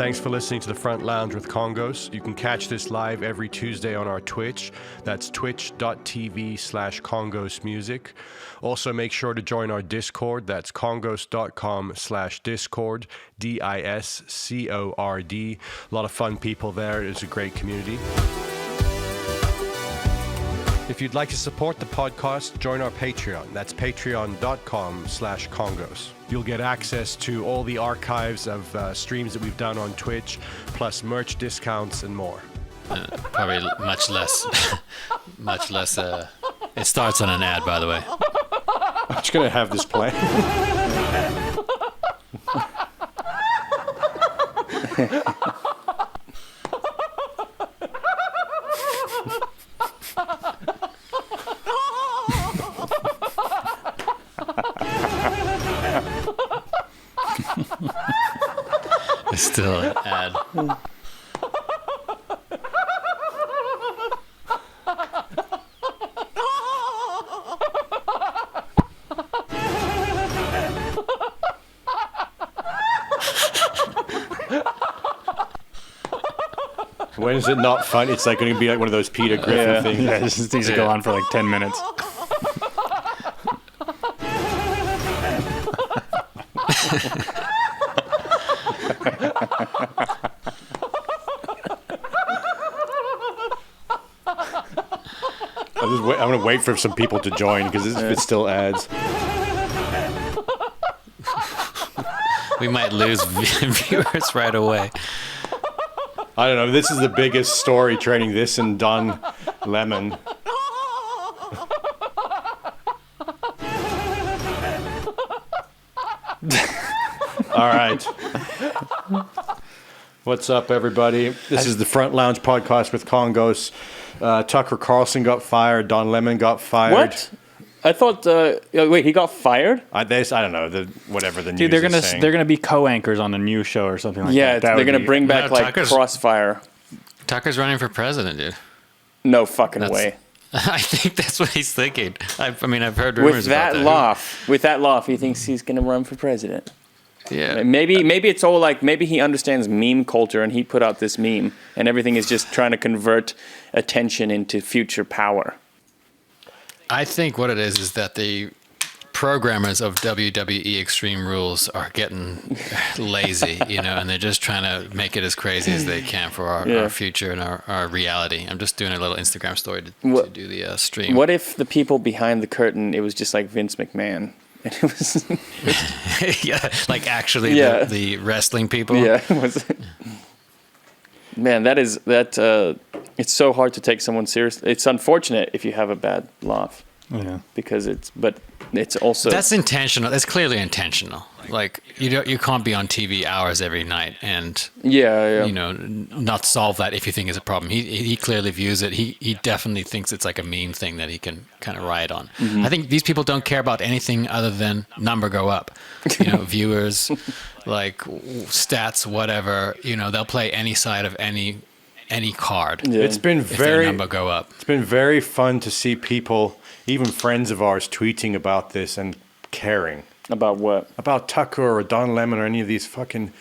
Thanks for listening to The Front Lounge with Congos. You can catch this live every Tuesday on our Twitch. That's twitch.tv/congosmusic. Also, make sure to join our Discord. That's congos.com/discord, Discord. A lot of fun people there. It's a great community. If you'd like to support the podcast, join our Patreon. That's patreon.com/Congos. You'll get access to all the archives of streams that we've done on Twitch, plus merch discounts and more. Probably much less. Much less. It starts on an ad, by the way. I'm just going to have this play. It's still an ad. When is it not fun? It's like going to be like one of those Peter Griffin things. Yeah, these things go on for like 10 minutes. I'm going to wait for some people to join because it's still ads. We might lose viewers right away. I don't know. This is the biggest story training this and Don Lemon. All right. What's up, everybody? This is the Front Lounge podcast with Congos. Tucker Carlson got fired. Don Lemon got fired. What? I thought. Wait, he got fired? I don't know. Whatever the news Dude, they're is saying. gonna be co-anchors on a new show or something like Yeah, that. they're gonna bring back No, like Tucker's- Crossfire. Tucker's running for president, dude. No fucking That's- way. I think that's what he's thinking. I've heard rumors With that about laugh, he thinks he's gonna run for president. Yeah. Maybe it's all like maybe he understands meme culture and he put out this meme and everything is just trying to convert attention into future power. I think what it is that the programmers of WWE Extreme Rules are getting lazy, and they're just trying to make it as crazy as they can for our future and our reality. I'm just doing a little Instagram story to do the stream. What if the people behind the curtain, it was just like Vince McMahon? And it was Yeah, like actually the wrestling people. Yeah. Man, it's so hard to take someone seriously. It's unfortunate if you have a bad laugh. Yeah. Because it's also That's intentional. That's clearly intentional. Like you can't be on TV hours every night and not solve that if you think it's a problem. He clearly views it. He definitely thinks it's like a meme thing that he can kind of ride on. Mm-hmm. I think these people don't care about anything other than number go up. Viewers, like stats, whatever. They'll play any side of any card. Yeah. It's been if their very number go up. It's been very fun to see people, even friends of ours, tweeting about this and caring. about what? About Tucker or Don Lemon or any of these fucking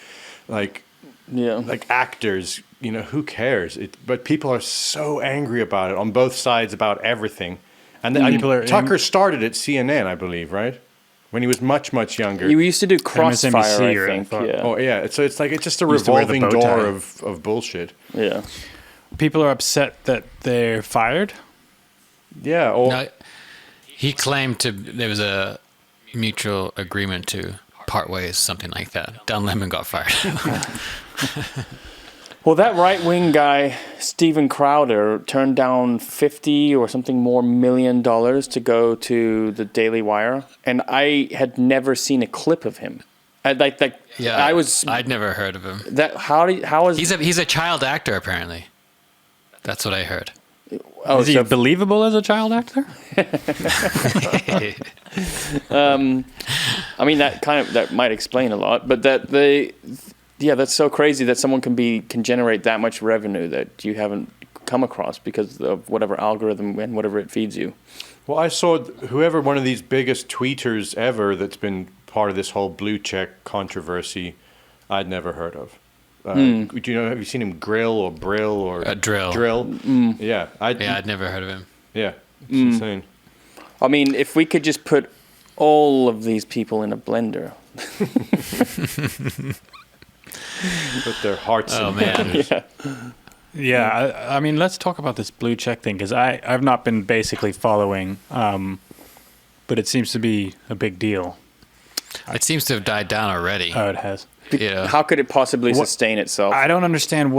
like actors, who cares? But people are so angry about it on both sides about everything. And Tucker started at CNN, I believe, right? When he was much, much younger. You used to do Crossfire, MSNBC, I think. right? Yeah. Oh yeah, so it's like it's just a Used to wear the revolving bow door tie. of bullshit. Yeah. People are upset that they're fired. Yeah, or No, he claimed there was a mutual agreement to part ways, something like that. Don Lemon got fired. Well, that right-wing guy, Steven Crowder, turned down $50 or something more million to go to the Daily Wire, and I had never seen a clip of him. I'd never heard of him. How is He's a child actor apparently. That's what I heard. Is he believable as a child actor? I mean that might explain a lot, but that's so crazy that someone can generate that much revenue that you haven't come across because of whatever algorithm and whatever it feeds you. Well, I saw whoever one of these biggest tweeters ever that's been part of this whole blue check controversy, I'd never heard of. Do you know? Have you seen him grill or brill or Drill? Drill. Yeah, I'd never heard of him. Yeah, it's insane. I mean, if we could just put all of these people in a blender. Put their hearts in. Oh man. Yeah, I mean, let's talk about this blue check thing because I've not been basically following, but it seems to be a big deal. It seems to have died down already. Oh, it has. Yeah. How could it possibly sustain itself? I don't understand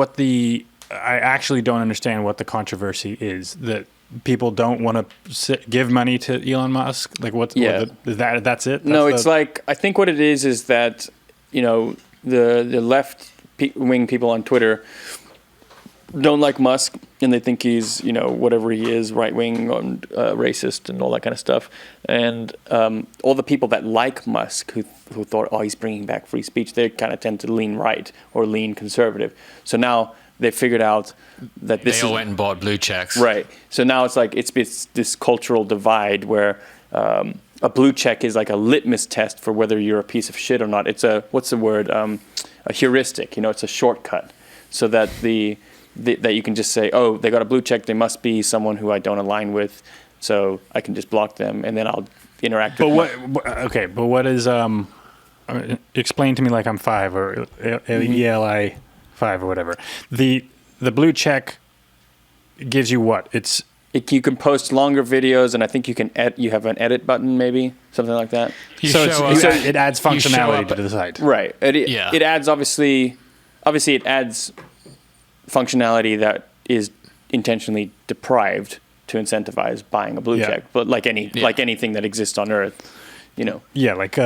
I actually don't understand what the controversy is that people don't want to give money to Elon Musk. Like, that's it? It's like, I think what it is that, the left wing people on Twitter don't like Musk, and they think he's, whatever he is, right wing and racist and all that kind of stuff. And all the people that like Musk, who thought, oh, he's bringing back free speech, they kind of tend to lean right or lean conservative. So now they figured out that they all went and bought blue checks. Right. So now it's like it's this cultural divide where a blue check is like a litmus test for whether you're a piece of shit or not. It's what's the word? A heuristic. It's a shortcut, so that that you can just say, oh, they got a blue check, they must be someone who I don't align with, so I can just block them, and then I'll interact with them. But what is explain to me like I'm 5 or ELI 5 or whatever. The blue check gives you what? You can post longer videos, and I think you have an edit button, maybe something like that. It adds functionality to the site, right? It adds obviously it adds functionality that is intentionally deprived to incentivize buying a blue check, but like anything that exists on Earth, like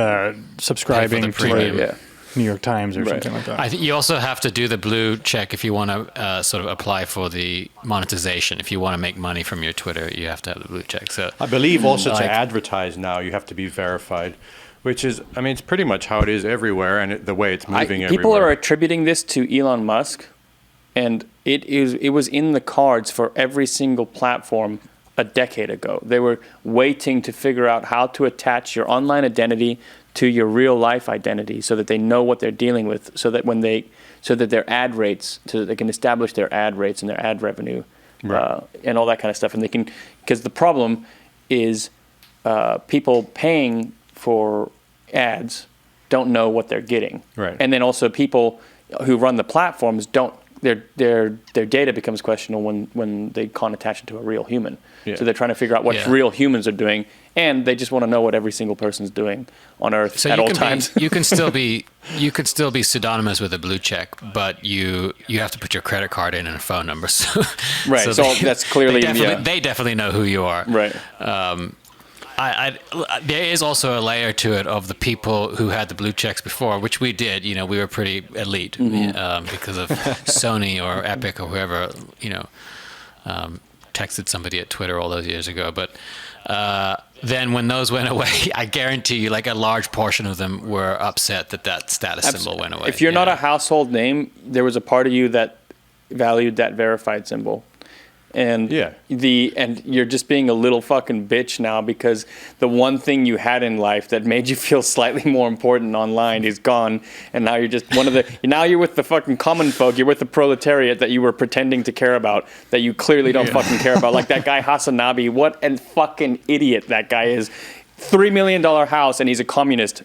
subscribing to New York Times or something like that. I think you also have to do the blue check if you want to sort of apply for the monetization. If you want to make money from your Twitter, you have to have the blue check. So I believe also to advertise now, you have to be verified, which is, I mean, it's pretty much how it is everywhere, and the way it's moving everywhere. People are attributing this to Elon Musk, and it was in the cards for every single platform a decade ago. They were waiting to figure out how to attach your online identity to your real life identity so that they know what they're dealing with, so that their ad rates, so that they can establish their ad rates and their ad revenue, and all that kind of stuff. And they can, because the problem is people paying for ads don't know what they're getting. Right. And then also people who run the platforms their data becomes questionable when they can't attach it to a real human. Yeah. So they're trying to figure out what real humans are doing, and they just want to know what every single person's doing on Earth at all times. You can still be pseudonymous with a blue check, but you have to put your credit card in and a phone number. So, right. So that's clearly they definitely know who you are. Right. There is also a layer to it of the people who had the blue checks before, which we did. We were pretty elite because of Sony or Epic or whoever, texted somebody at Twitter all those years ago. But then when those went away, I guarantee you, like a large portion of them were upset that status symbol went away. If you're not a household name, there was a part of you that valued that verified symbol. And and you're just being a little fucking bitch now because the one thing you had in life that made you feel slightly more important online is gone, and now you're just now you're with the fucking common folk, you're with the proletariat that you were pretending to care about, that you clearly don't fucking care about, like that guy Hasanabi. What a fucking idiot that guy is. $3 million house, and he's a communist.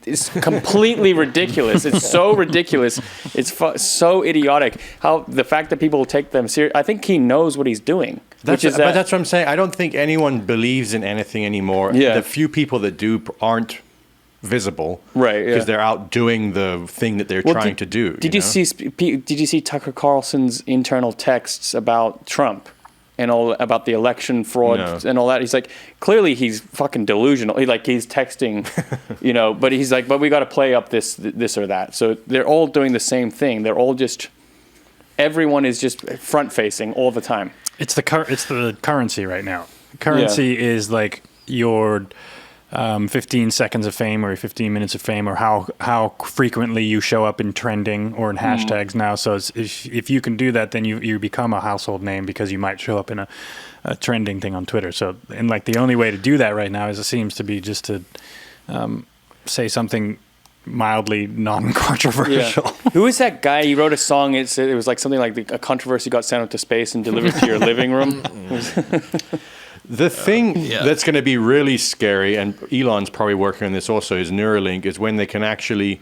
It's completely ridiculous. It's so ridiculous. It's so idiotic. How the fact that people take them serious. I think he knows what he's doing. But that's what I'm saying. I don't think anyone believes in anything anymore. Yeah. The few people that do aren't visible, right? Because they're out doing the thing that they're trying to do. Did you see Tucker Carlson's internal texts about Trump? And all about the election fraud and all that. He's like, clearly he's fucking delusional. He's texting, but he's like, but we got to play up this or that. So they're all doing the same thing. They're all everyone is just front facing all the time. It's the currency right now. Currency is like your 15 seconds of fame or 15 minutes of fame, or how frequently you show up in trending or in hashtags now. So if you can do that, then you become a household name because you might show up in a trending thing on Twitter. So, and like the only way to do that right now is it seems to be just to say something mildly non-controversial. Who is that guy? He wrote a song. It was like something like a controversy got sent out to space and delivered to your living room. The thing that's going to be really scary, and Elon's probably working on this also, is Neuralink, is when they can actually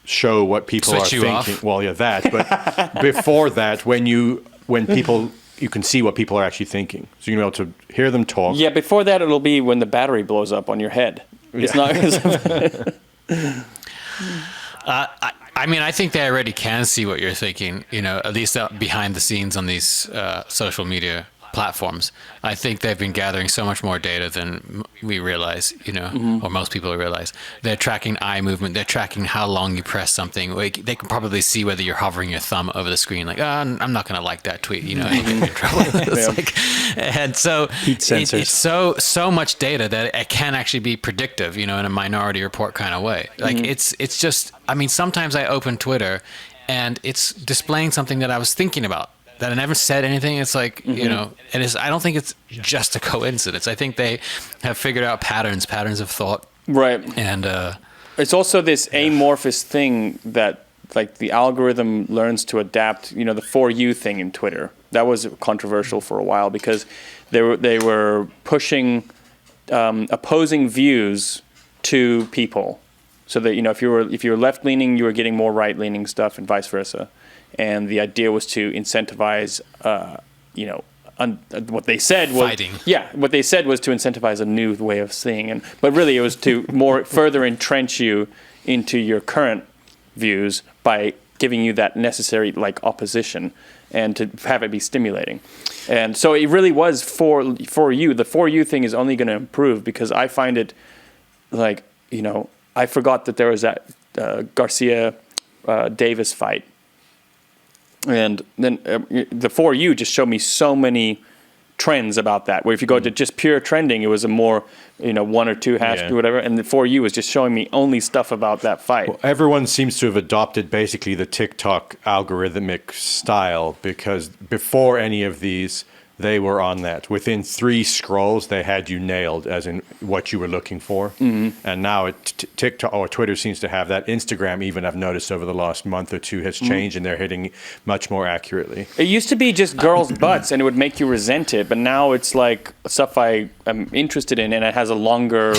show what people Switch are you thinking. off. Well, yeah, that. But before that, when people, you can see what people are actually thinking. So you're going to be able to hear them talk. Yeah, before that, it'll be when the battery blows up on your head. It's not. I mean, I think they already can see what you're thinking, at least behind the scenes on these social media platforms. I think they've been gathering so much more data than we realize, or most people realize. They're tracking eye movement. They're tracking how long you press something. Like, they can probably see whether you're hovering your thumb over the screen. Like, I'm not going to like that tweet. And you're in trouble. And so Heat sensors. It's so much data that it can actually be predictive, in a Minority Report kind of way. Like it's just, I mean, sometimes I open Twitter and it's displaying something that I was thinking about, that I never said anything. It's like, I don't think it's just a coincidence. I think they have figured out patterns of thought. Right. And it's also this amorphous thing that, like, the algorithm learns to adapt. The For You thing in Twitter, that was controversial for a while because they were pushing opposing views to people, so that if you were left leaning, you were getting more right leaning stuff, and vice versa. And the idea was to incentivize, what they said was fighting. Yeah, what they said was to incentivize a new way of seeing, but really it was to more further entrench you into your current views by giving you that necessary opposition, and to have it be stimulating. And so it really was for you. The For You thing is only going to improve, because I find it I forgot that there was that Garcia Davis fight. And then the For You just showed me so many trends about that, where if you go to just pure trending, it was a more, one or two hash whatever. And the For You was just showing me only stuff about that fight. Well, everyone seems to have adopted basically the TikTok algorithmic style, because before any of these, they were on that. Within 3 scrolls, they had you nailed as in what you were looking for. And now TikTok or Twitter seems to have that. Instagram, even, I've noticed over the last month or two, has changed, and they're hitting much more accurately. It used to be just girls' butts, and it would make you resent it. But now it's like stuff I am interested in, and it has a longer...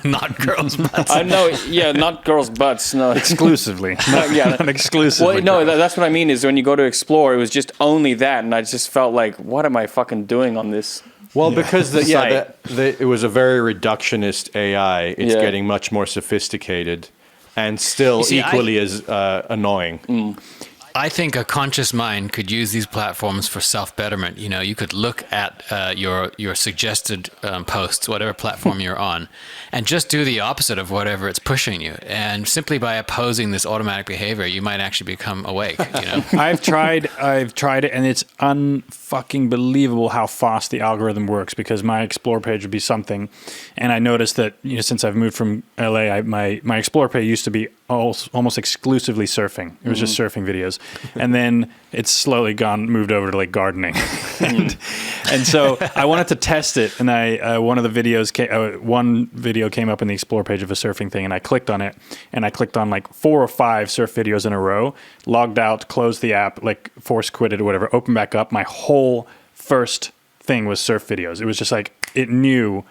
not girls' butts. Not girls' butts. No, Exclusively. Not exclusively. Well, no, that's what I mean, is when you go to explore, it was just only that, and I just felt like, what am I fucking doing on this? Well, because it was a very reductionist AI. It's getting much more sophisticated, and still equally as annoying. I think a conscious mind could use these platforms for self-betterment. You could look at your suggested posts, whatever platform you're on, and just do the opposite of whatever it's pushing you. And simply by opposing this automatic behavior, you might actually become awake. I've tried it, and it's unfucking believable how fast the algorithm works, because my explore page would be something, and I noticed that since I've moved from LA, my explore page used to be almost exclusively surfing. It was just surfing videos, and then it's slowly moved over to gardening, and so I wanted to test it, and one video came up in the explore page of a surfing thing, and I clicked on it, and I clicked on 4 or 5 surf videos in a row, logged out, closed the app, force quitted or whatever, opened back up. My whole first thing was surf videos. It was just it knew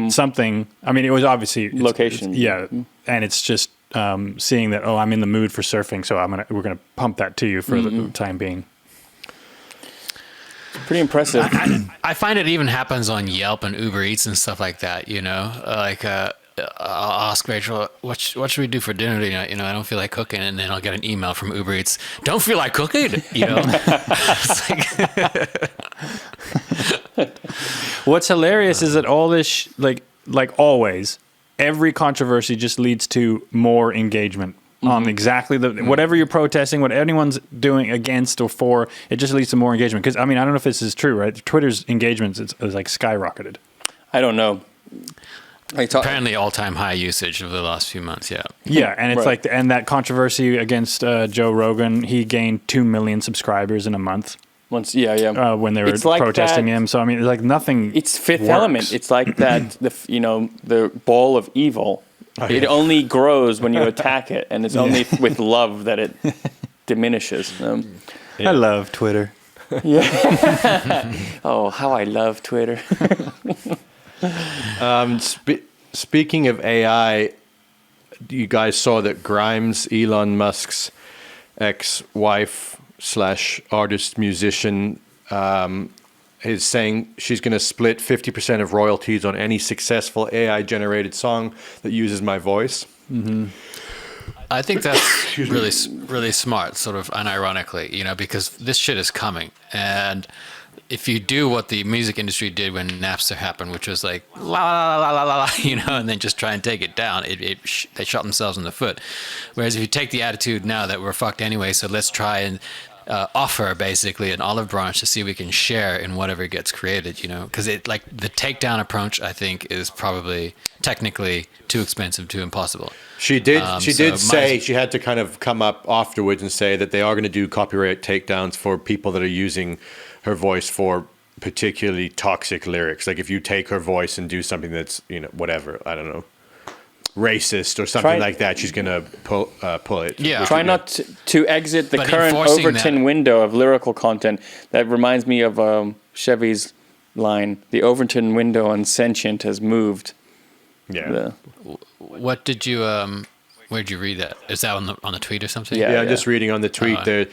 something. I mean, it was obviously location. And it's just seeing that, I'm in the mood for surfing, so we're gonna pump that to you for the time being. Pretty impressive. I find it even happens on Yelp and Uber Eats and stuff like that. I'll ask Rachel, what should we do for dinner tonight? I don't feel like cooking, and then I'll get an email from Uber Eats. Don't feel like cooking, It's What's hilarious is that all this, like always, every controversy just leads to more engagement on exactly whatever you're protesting, what anyone's doing against or for. It just leads to more engagement. Because I don't know if this is true, right? Twitter's engagements is skyrocketed. I don't know. Apparently all-time high usage of the last few months. Yeah, and it's and that controversy against Joe Rogan, he gained 2 million subscribers in a month. When they were protesting him. So it's nothing. It's Fifth works. Element. It's like that. The ball of evil It only grows when you attack it, and it's only with love that it diminishes. I love Twitter. Oh, how I love Twitter. Speaking of AI, you guys saw that Grimes, Elon Musk's ex-wife / artist musician, is saying she's going to split 50% of royalties on any successful AI-generated song that uses my voice. Mm-hmm. I think that's really smart, sort of unironically, because this shit is coming. And if you do what the music industry did when Napster happened, which was like, la, la, la, la, la, la, and then just try and take it down, they shot themselves in the foot. Whereas if you take the attitude now that we're fucked anyway, so let's try and offer basically an olive branch to see if we can share in whatever gets created, because the takedown approach, I think, is probably technically too expensive, too impossible. She did say she had to kind of come up afterwards and say that they are going to do copyright takedowns for people that are using her voice for particularly toxic lyrics. Like if you take her voice and do something that's, whatever, I don't know, racist or something like that, she's going to pull it. Yeah. Try not to exit the current Overton window of lyrical content. That reminds me of Chevy's line, the Overton window on Sentient has moved. Yeah. What did you, where'd you read that? Is that on the tweet or something? Yeah, just reading on the tweet there.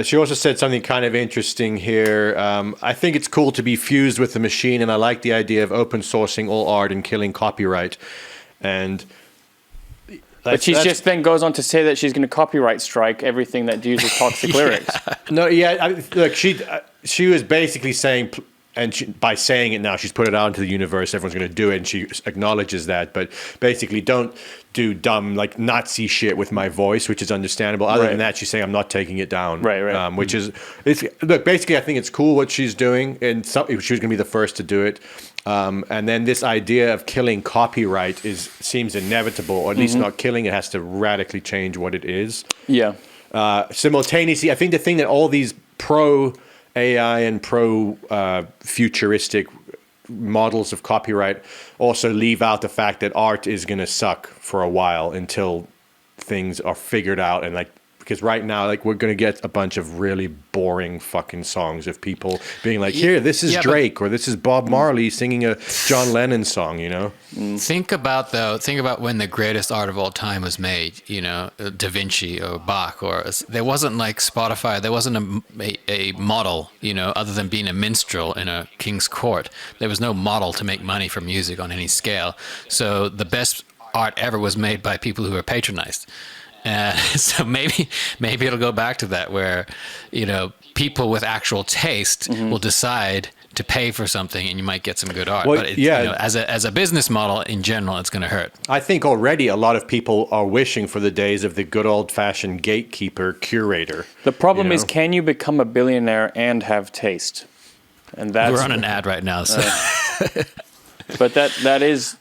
She also said something kind of interesting here. I think it's cool to be fused with the machine, and I like the idea of open sourcing all art and killing copyright. And but she just then goes on to say that she's going to copyright strike everything that uses toxic lyrics. No, look, she was basically saying, and by saying it now, she's put it out into the universe. Everyone's going to do it, and she acknowledges that. But basically, don't do dumb Nazi shit with my voice, which is understandable. Other than that, she's saying I'm not taking it down. Right. Which is basically, I think it's cool what she's doing, and she was going to be the first to do it. And then this idea of killing copyright seems inevitable, or at least not killing it. Has to radically change what it is. Yeah. Simultaneously, I think the thing that all these pro AI and pro futuristic models of copyright also leave out the fact that art is going to suck for a while until things are figured out. And because right now, we're going to get a bunch of really boring fucking songs of people being like, here, this is Drake, or this is Bob Marley singing a John Lennon song, Think about when the greatest art of all time was made, Da Vinci or Bach, or there wasn't like Spotify, there wasn't a model, other than being a minstrel in a king's court. There was no model to make money from music on any scale. So the best art ever was made by people who were patronized. So maybe it'll go back to that, where people with actual taste will decide to pay for something, and you might get some good art. Well, but as a business model in general, it's going to hurt. I think already a lot of people are wishing for the days of the good old-fashioned gatekeeper curator. The problem is, can you become a billionaire and have taste? And that's we're on an ad right now. So. But that is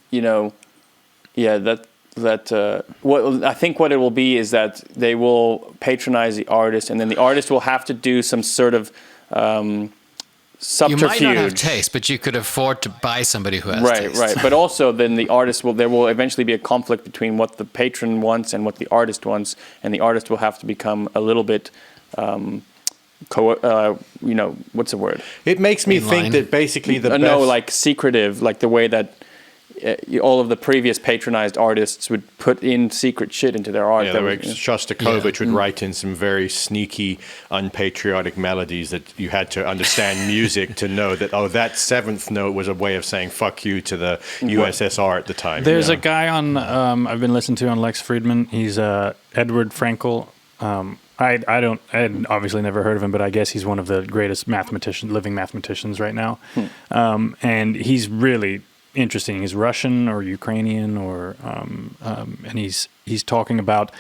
what I think what it will be is that they will patronize the artist, and then the artist will have to do some sort of subterfuge. You might not have taste, but you could afford to buy somebody who has taste. Right. But also, then there will eventually be a conflict between what the patron wants and what the artist wants, and the artist will have to become a little bit, what's the word? It makes me think that basically secretive, like the way that all of the previous patronized artists would put in secret shit into their art. Shostakovich would write in some very sneaky, unpatriotic melodies that you had to understand music to know that, that seventh note was a way of saying fuck you to the USSR at the time. There's a guy on I've been listening to on Lex Friedman. He's Edward Frankel. I had obviously never heard of him, but I guess he's one of the greatest living mathematicians right now. And he's really interesting. He's Russian or Ukrainian, and he's talking about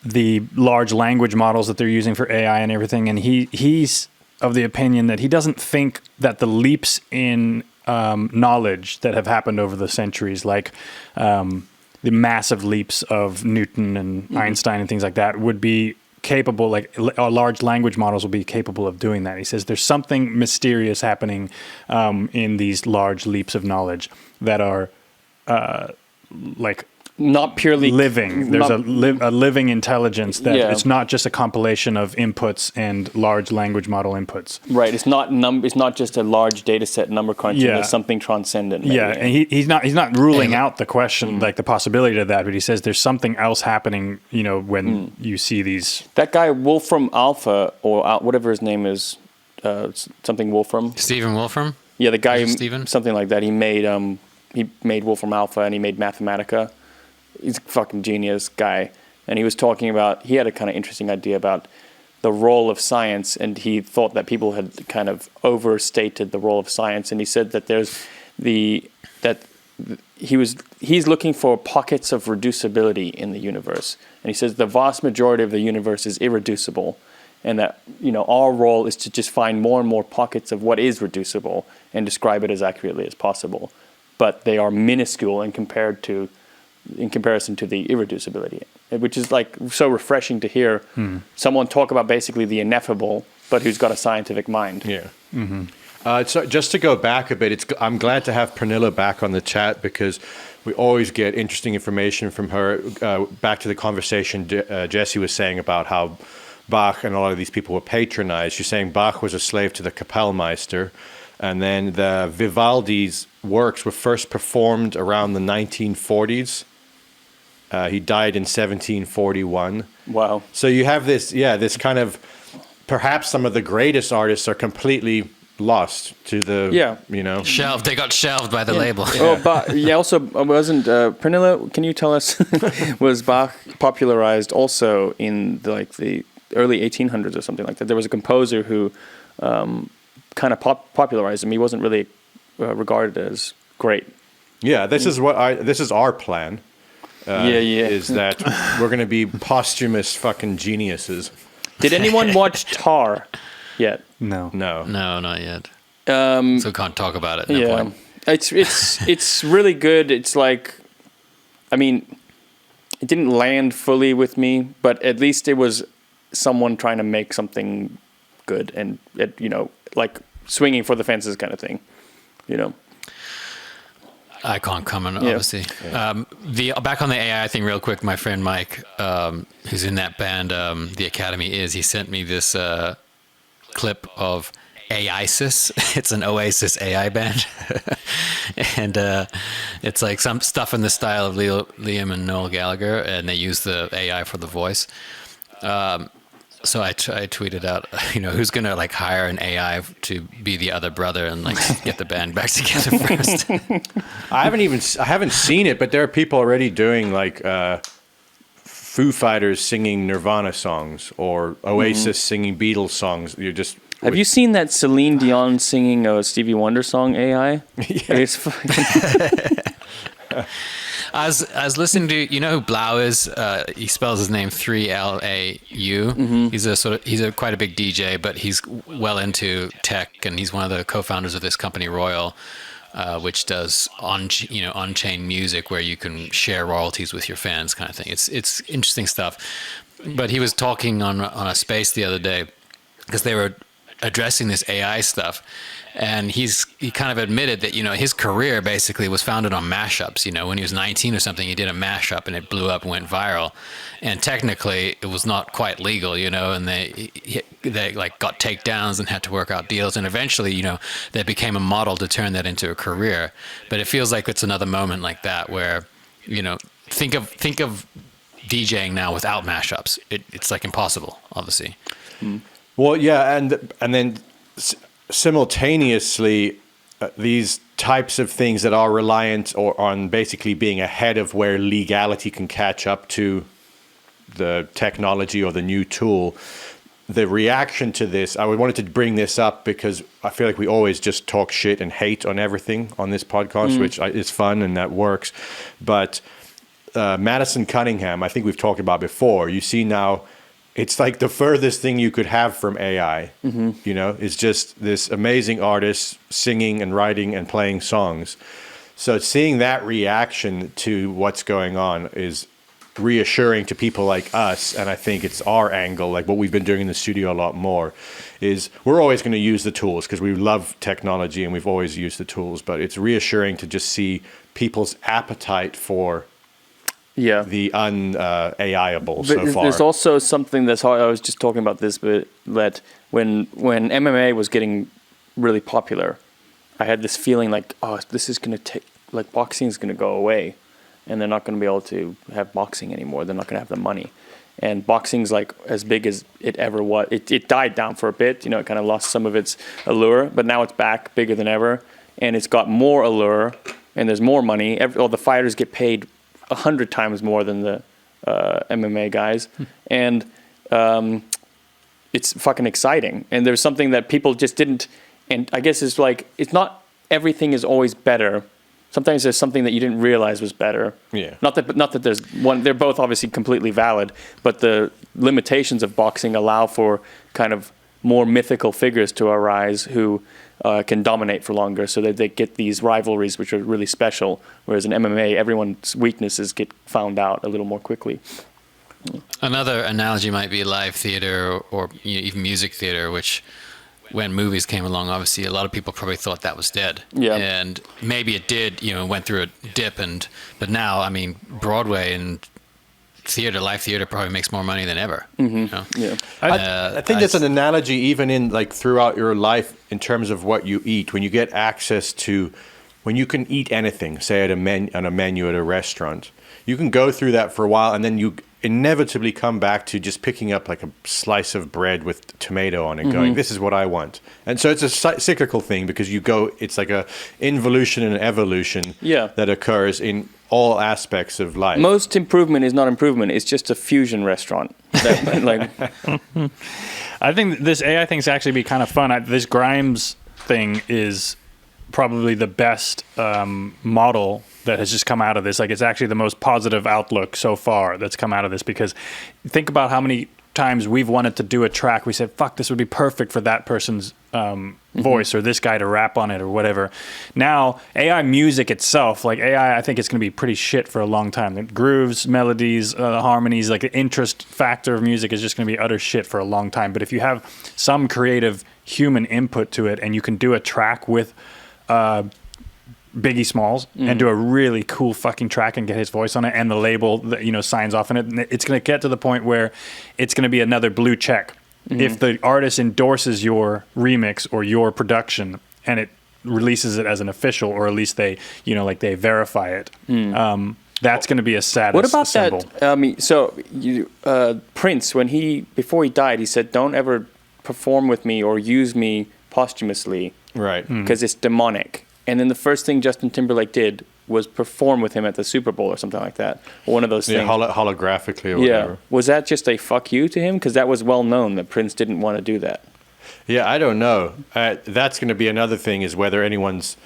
the large language models that they're using for AI and everything. And he's of the opinion that he doesn't think that the leaps in knowledge that have happened over the centuries, like the massive leaps of Newton and Einstein and things like that, would be capable, large language models will be capable of doing that. He says there's something mysterious happening in these large leaps of knowledge that are not purely living. There's a living intelligence that Yeah. it's not just a compilation of inputs and large language model inputs. right. It's not just a large data set number crunching. Yeah. There's something transcendent. Maybe. Yeah, and he's not ruling out the question, like the possibility of that, but he says there's something else happening, when you see these. That guy Wolfram Alpha or whatever his name is, something Wolfram. Stephen Wolfram. Yeah, the guy, Is it Stephen? something like that. He made Wolfram Alpha and he made Mathematica. He's a fucking genius guy, and he was talking about. He had a kind of interesting idea about the role of science, and he thought that people had kind of overstated the role of science, and he said that he's looking for pockets of reducibility in the universe, and he says the vast majority of the universe is irreducible, and that our role is to just find more and more pockets of what is reducible and describe it as accurately as possible, but they are minuscule in comparison to the irreducibility, which is like so refreshing to hear someone talk about basically the ineffable, but who's got a scientific mind. Yeah. So just to go back a bit, I'm glad to have Pernilla back on the chat because we always get interesting information from her. Back to the conversation Jesse was saying about how Bach and a lot of these people were patronized. She's saying Bach was a slave to the Kapellmeister, and then the Vivaldi's works were first performed around the 1940s. He died in 1741. Wow. So you have this kind of, perhaps some of the greatest artists are completely lost to the, Shelved. They got shelved by the label. Oh, but also wasn't Pernilla? Can you tell us was Bach popularized also in the early 1800s or something like that? There was a composer who kind of popularized him. He wasn't really regarded as great. Yeah, this is our plan. Is that we're going to be posthumous fucking geniuses. Did anyone watch Tar yet? No, not yet. So can't talk about it. No point. It's really good. It's like, I mean, it didn't land fully with me, but at least it was someone trying to make something good and like swinging for the fences kind of thing. I can't comment, obviously. Yeah. Back on the AI thing real quick, my friend Mike, who's in that band, The Academy he sent me this clip of AISIS. It's an Oasis AI band. And it's like some stuff in the style of Liam and Noel Gallagher, and they use the AI for the voice. So I tweeted out, who's going to hire an AI to be the other brother and get the band back together first. I haven't seen it, but there are people already doing Foo Fighters singing Nirvana songs or Oasis singing Beatles songs. Have you seen that Celine Dion singing a Stevie Wonder song AI? Yeah. It's I was listening to, who Blau is? He spells his name 3LAU. He's quite a big DJ, but he's well into tech, and he's one of the co-founders of this company Royal, which does on-chain music where you can share royalties with your fans, kind of thing. It's interesting stuff. But he was talking on a space the other day because they were addressing this AI stuff. And he kind of admitted that, his career basically was founded on mashups. When he was 19 or something, he did a mashup and it blew up and went viral. And technically, it was not quite legal, and they got takedowns and had to work out deals. And eventually, they became a model to turn that into a career. But it feels like it's another moment like that where, think of DJing now without mashups. It's impossible, obviously. Well, yeah, and then simultaneously, these types of things that are reliant on basically being ahead of where legality can catch up to the technology or the new tool, the reaction to this, I wanted to bring this up because I feel like we always just talk shit and hate on everything on this podcast, which is fun and that works. But Madison Cunningham, I think we've talked about before, you see now, it's like the furthest thing you could have from AI. It's just this amazing artist singing and writing and playing songs. So seeing that reaction to what's going on is reassuring to people like us. And I think it's our angle, like what we've been doing in the studio a lot more, is we're always going to use the tools because we love technology and we've always used the tools. But it's reassuring to just see people's appetite for Yeah. the AI-able so far. There's also something that's hard. I was just talking about this, but that when MMA was getting really popular, I had this feeling like, oh, this is going to take, like boxing is going to go away, and they're not going to be able to have boxing anymore. They're not going to have the money. And boxing's like as big as it ever was. It died down for a bit, it kind of lost some of its allure, but now it's back bigger than ever, and it's got more allure, and there's more money. All the fighters get paid 100 times more than the MMA guys, and it's fucking exciting. And there's something that people just didn't, and I guess it's like, it's not everything is always better. Sometimes there's something that you didn't realize was better. Yeah. Not that there's one. They're both obviously completely valid, but the limitations of boxing allow for kind of more mythical figures to arise who can dominate for longer, so that they get these rivalries which are really special. Whereas in MMA, everyone's weaknesses get found out a little more quickly. Another analogy might be live theater or even music theater, which, when movies came along, obviously a lot of people probably thought that was dead. Yeah. And maybe it did, went through a dip, but now, I mean, Broadway and live theater probably makes more money than ever. Mm-hmm. Yeah. I think that's an analogy even in like throughout your life in terms of what you eat. When you get access to, when you can eat anything, say on a menu at a restaurant, you can go through that for a while, and then you inevitably come back to just picking up like a slice of bread with tomato on it, going, this is what I want. And so it's a cyclical thing, because it's like a involution and evolution that occurs in all aspects of life. Most improvement is not improvement. It's just a fusion restaurant. I think this AI thing's actually be kind of fun. This Grimes thing is probably the best model that has just come out of this. Like, it's actually the most positive outlook so far that's come out of this, because think about how many times we've wanted to do a track. We said, fuck, this would be perfect for that person's voice, or this guy to rap on it, or whatever. Now, AI music itself, like AI, I think it's going to be pretty shit for a long time. The grooves, melodies, harmonies, like the interest factor of music is just going to be utter shit for a long time. But if you have some creative human input to it, and you can do a track with Biggie Smalls and do a really cool fucking track and get his voice on it, and the label that signs off on it, it's going to get to the point where it's going to be another blue check. If the artist endorses your remix or your production and it releases it as an official, or at least they they verify it, that's going to be a status What about symbol. that? Prince, before he died, he said, "Don't ever perform with me or use me posthumously, Right. because it's demonic." And then the first thing Justin Timberlake did was perform with him at the Super Bowl or something like that. One of those things. Holographically or whatever. Was that just a fuck you to him? Because that was well known that Prince didn't want to do that. Yeah, I don't know. That's going to be another thing, is whether anyone's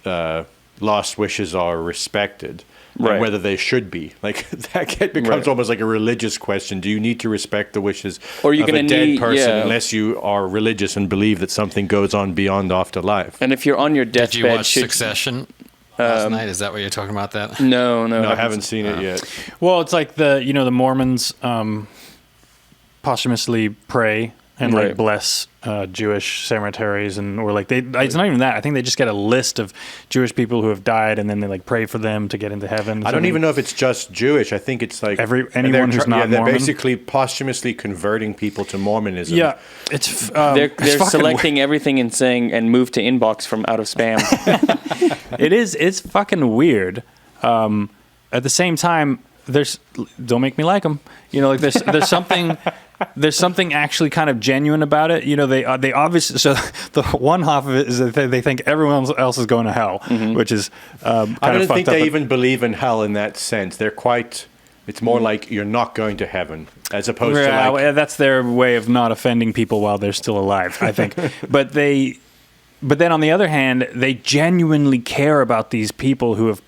lost wishes are respected. Right. And whether they should be. Like, that becomes almost like a religious question. Do you need to respect the wishes of a dead person unless you are religious and believe that something goes on beyond afterlife? And if you're on your deathbed... Did you watch Succession last night? Is that what you're talking about? That? No, I haven't seen it yet. Well, it's like the Mormons posthumously pray and like bless Jewish cemeteries, or like it's not even that. I think they just get a list of Jewish people who have died, and then they like pray for them to get into heaven. I don't even know if it's just Jewish. I think it's like anyone who's not they're Mormon. basically posthumously converting people to Mormonism. Yeah, it's they're selecting everything and saying and move to inbox from out of spam. It's fucking weird. At the same time, don't make me like them. There's something. There's something actually kind of genuine about it. They obviously, so the one half of it is that they think everyone else is going to hell, which is kind I don't of think fucked they up. even believe in hell in that sense. They're it's more like you're not going to heaven, as opposed to like... That's their way of not offending people while they're still alive, I think. But then on the other hand, they genuinely care about these people who have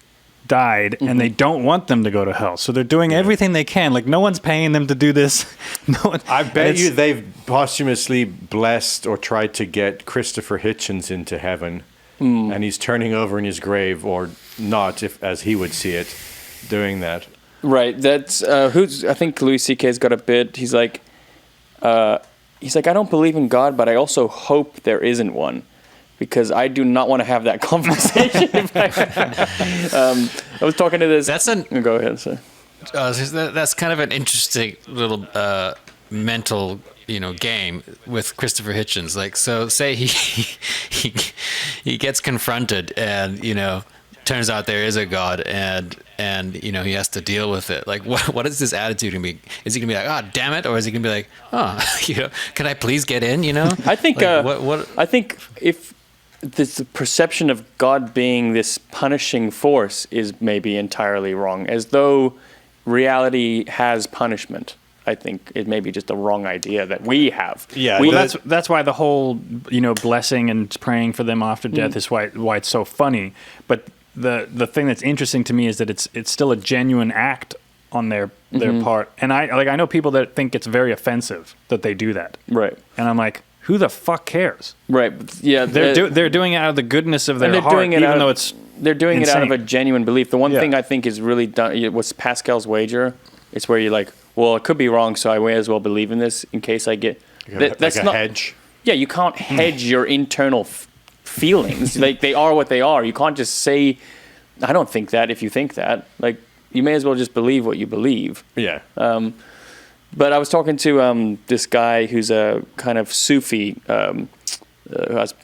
died, and they don't want them to go to hell, so they're doing everything they can. Like, no one's paying them to do this. I bet you they've posthumously blessed or tried to get Christopher Hitchens into heaven, and he's turning over in his grave, or not, if as he would see it, doing that. Right. That's I think Louis C.K.'s got a bit. He's like, I don't believe in God, but I also hope there isn't one, because I do not want to have that conversation. I was talking to this. That's an Go ahead, sir. that's kind of an interesting little mental, game with Christopher Hitchens. Like, so say he gets confronted, and turns out there is a God, and he has to deal with it. Like, what is his attitude gonna be? Is he gonna be like, oh damn it, or is he gonna be like, oh, can I please get in? I think like, I think if this perception of God being this punishing force is maybe entirely wrong, as though reality has punishment. I think it may be just a wrong idea that we have. Yeah, well, that's why the whole blessing and praying for them after death is why it's so funny. But the thing that's interesting to me is that it's still a genuine act on their part, and I know people that think it's very offensive that they do that. Right. And I'm like, who the fuck cares? Right. Yeah. They're doing it out of the goodness of their heart, doing it even though it's they're doing insane. it out of a genuine belief. The one thing I think is really done was Pascal's wager. It's where you're like, well, it could be wrong, so I may as well believe in this in case I get. That's like a hedge. Yeah, you can't hedge your internal feelings. Like, they are what they are. You can't just say, I don't think that if you think that. Like, you may as well just believe what you believe. Yeah. But I was talking to this guy who's a kind of Sufi, who I was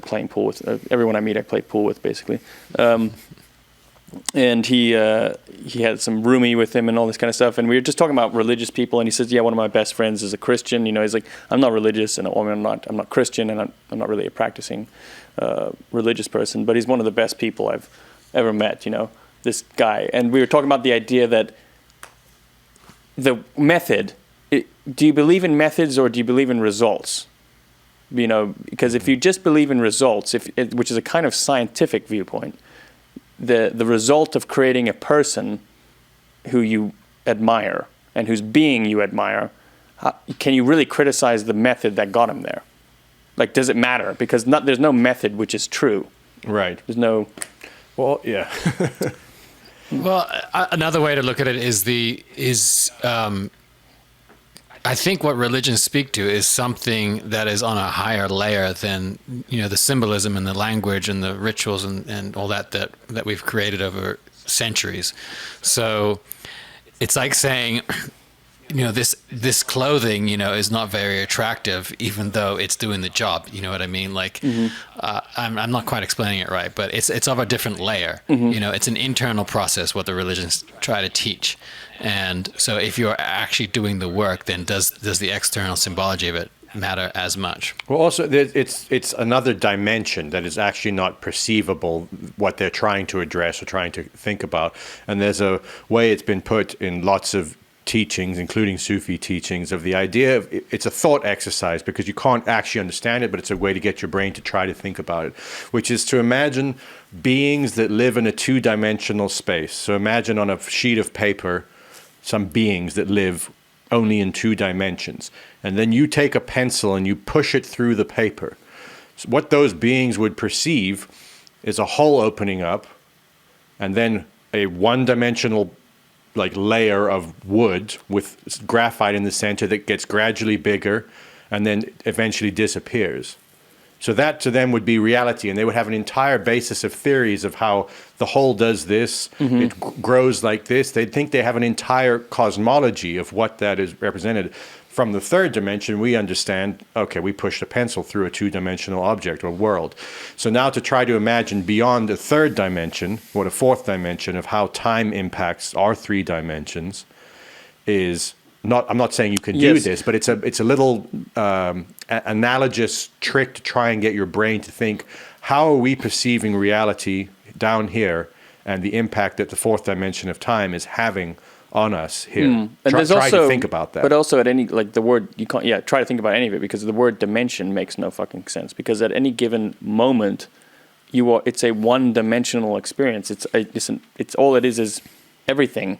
playing pool with. Everyone I meet, I play pool with, basically. And he had some roomie with him and all this kind of stuff. And we were just talking about religious people. And he says, yeah, one of my best friends is a Christian. He's like, I'm not religious, and I'm not Christian, and I'm not really a practicing religious person. But he's one of the best people I've ever met, this guy. And we were talking about the idea that the method, do you believe in methods or do you believe in results? Because if you just believe in results, which is a kind of scientific viewpoint, the result of creating a person who you admire and whose being you admire, can you really criticize the method that got him there? Like, does it matter? Because there's no method which is true. Right. There's no... Well, yeah. Well, another way to look at it is I think what religions speak to is something that is on a higher layer than the symbolism and the language and the rituals and all that we've created over centuries. So it's like saying, this clothing is not very attractive, even though it's doing the job. You know what I mean? Like, I'm not quite explaining it right, but it's of a different layer. It's an internal process what the religions try to teach. And so if you're actually doing the work, then does the external symbology of it matter as much? Well, also, it's another dimension that is actually not perceivable, what they're trying to address or trying to think about. And there's a way it's been put in lots of teachings, including Sufi teachings, of the idea of it's a thought exercise because you can't actually understand it, but it's a way to get your brain to try to think about it, which is to imagine beings that live in a two-dimensional space. So imagine on a sheet of paper some beings that live only in two dimensions. And then you take a pencil and you push it through the paper. So what those beings would perceive is a hole opening up and then a one-dimensional layer of wood with graphite in the center that gets gradually bigger and then eventually disappears. So that to them would be reality, and they would have an entire basis of theories of how the whole does this, it grows like this. They'd think they have an entire cosmology of what that is represented. From the third dimension, we understand, okay, we pushed a pencil through a two-dimensional object or world. So now to try to imagine beyond the third dimension, or the fourth dimension of how time impacts our three dimensions is not, I'm not saying you can do this, but it's a little analogous trick to try and get your brain to think, how are we perceiving reality down here and the impact that the fourth dimension of time is having on us here. And there's try also, to think about that. But also at any, the word, you can't, try to think about any of it, because the word dimension makes no fucking sense. Because at any given moment, it's a one-dimensional experience. It's all it is everything.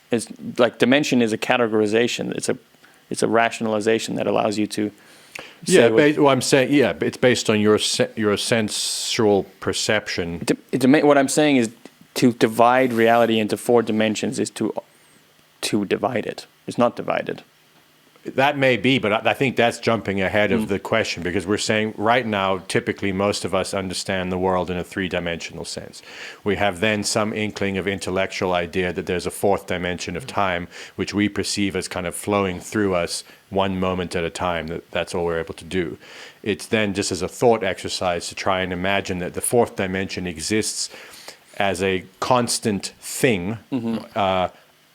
It's like dimension is a categorization. It's a rationalization that allows you to. I'm saying, it's based on your sensual perception. What I'm saying is, to divide reality into four dimensions is to divide it. It's not divided. That may be, but I think that's jumping ahead of the question, because we're saying right now, typically most of us understand the world in a three-dimensional sense. We have then some inkling of intellectual idea that there's a fourth dimension of time, which we perceive as kind of flowing through us one moment at a time. That's all we're able to do. It's then just as a thought exercise to try and imagine that the fourth dimension exists as a constant thing.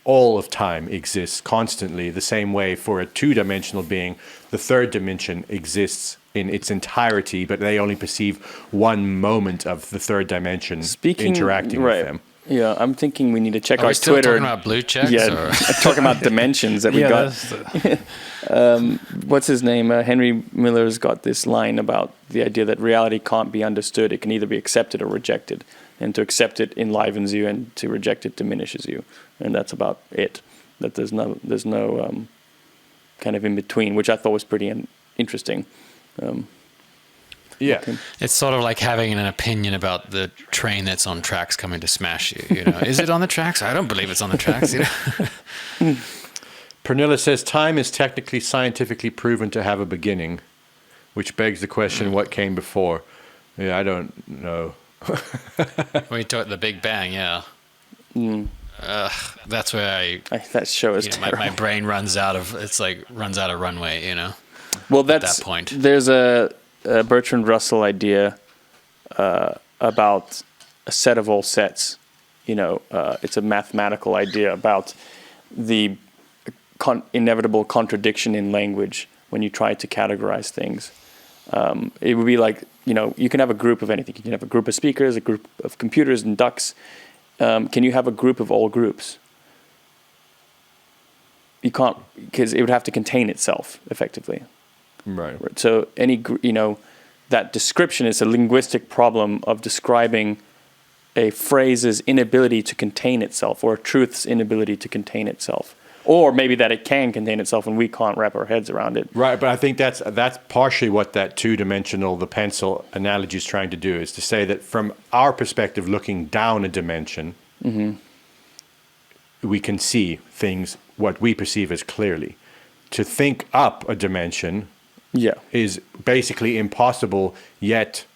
All of time exists constantly, the same way for a two-dimensional being, the third dimension exists in its entirety, but they only perceive one moment of the third dimension interacting with them. Yeah, I'm thinking we need to check Are our we still Twitter. talking about blue checks? Yeah, Or? talking about dimensions that we got. What's his name? Henry Miller's got this line about the idea that reality can't be understood. It can either be accepted or rejected. And to accept it enlivens you, and to reject it diminishes you. And that's about it. That there's no kind of in between, which I thought was pretty interesting. Yeah. It's sort of like having an opinion about the train that's on tracks coming to smash you. You know, is it on the tracks? I don't believe it's on the tracks. You know? Pernilla says time is technically scientifically proven to have a beginning, which begs the question: what came before? Yeah, I don't know. We talk the Big Bang, yeah. That's where that show is terrible. my brain runs out of runway, you know. Well, that's that point. There's a Bertrand Russell idea about a set of all sets. You know, it's a mathematical idea about the inevitable contradiction in language when you try to categorize things. It would be like, you know, you can have a group of anything. You can have a group of speakers, a group of computers and ducks. Can you have a group of all groups? You can't, because it would have to contain itself effectively. Right. So that description is a linguistic problem of describing a phrase's inability to contain itself, or a truth's inability to contain itself. Or maybe that it can contain itself and we can't wrap our heads around it. Right, but I think that's partially what that two-dimensional, the pencil analogy is trying to do, is to say that from our perspective, looking down a dimension, we can see things, what we perceive as clearly. To think up a dimension is basically impossible, yet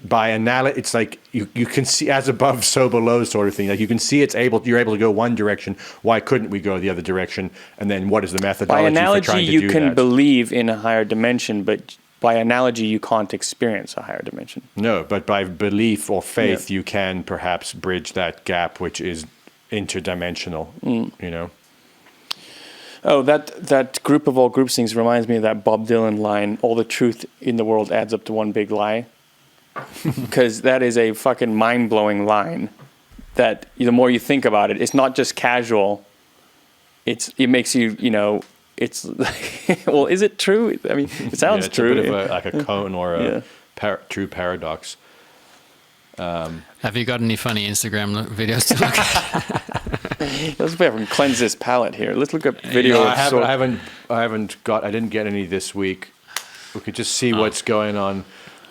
by analogy, it's like you can see as above, so below sort of thing. Like you can see you're able to go one direction. Why couldn't we go the other direction? And then what is the methodology for trying to do that? By analogy, you can believe in a higher dimension, but by analogy, you can't experience a higher dimension. No, but by belief or faith, you can perhaps bridge that gap, which is interdimensional, you know? Oh, that group of all groups things reminds me of that Bob Dylan line, all the truth in the world adds up to one big lie. Because that is a fucking mind-blowing line that the more you think about it, it's not just casual. It makes you, you know, it's well, is it true? I mean, it sounds it's true. A bit of like a cone or a true paradox. Have you got any funny Instagram videos to look at? Let's cleanse this palate here. Let's look up video. I didn't get any this week. We could just see what's going on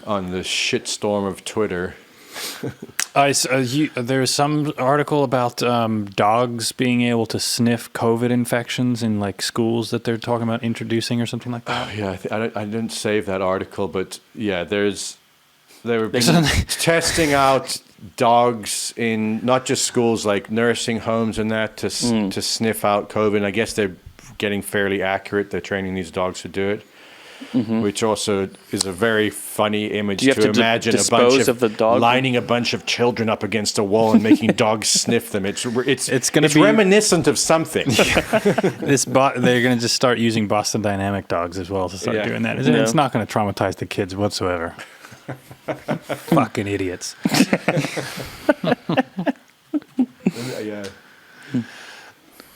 the shitstorm of Twitter. There's some article about dogs being able to sniff COVID infections in like schools that they're talking about introducing or something like that. Yeah, I didn't save that article, but yeah, they were testing out dogs in not just schools, like nursing homes and that to sniff out COVID. And I guess they're getting fairly accurate. They're training these dogs to do it. Which also is a very funny image to imagine a bunch of the dog? Lining a bunch of children up against a wall and making dogs sniff them. It's reminiscent of something. They're going to just start using Boston Dynamic dogs as well to start doing that. It's not going to traumatize the kids whatsoever. Fucking idiots. Yeah.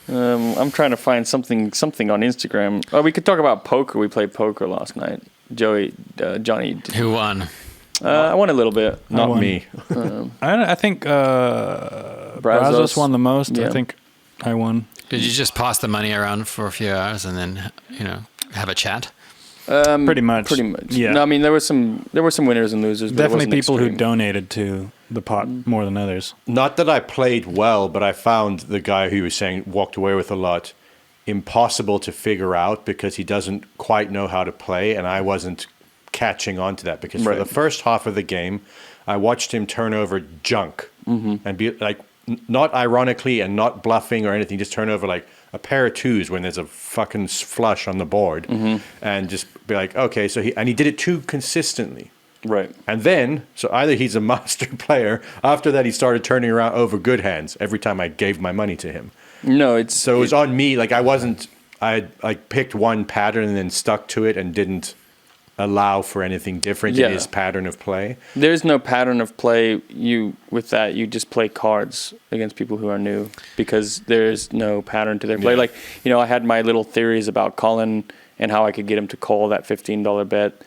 I'm trying to find something on Instagram. Oh, we could talk about poker. We played poker last night. Johnny. Who won? I won a little bit. Not me. I think Brazos won the most. Yeah. I think I won. Did you just pass the money around for a few hours and then, you know, have a chat? Pretty much. Yeah. No, I mean there were some winners and losers. But definitely people who donated to the pot more than others. Not that I played well, but I found the guy who was saying walked away with a lot. impossible to figure out because he doesn't quite know how to play, and I wasn't catching on to that because for the first half of the game, I watched him turn over junk and be like, not ironically and not bluffing or anything, just turn over like a pair of twos when there's a fucking flush on the board and just be like, okay, so he did it too consistently. Right. And then, so either he's a master player, after that he started turning around over good hands every time I gave my money to him. No, it was on me. Like I like picked one pattern and then stuck to it and didn't allow for anything different in his pattern of play. There's no pattern of play. You just play cards against people who are new because there's no pattern to their play. Like, I had my little theories about Colin and how I could get him to call that $15 bet,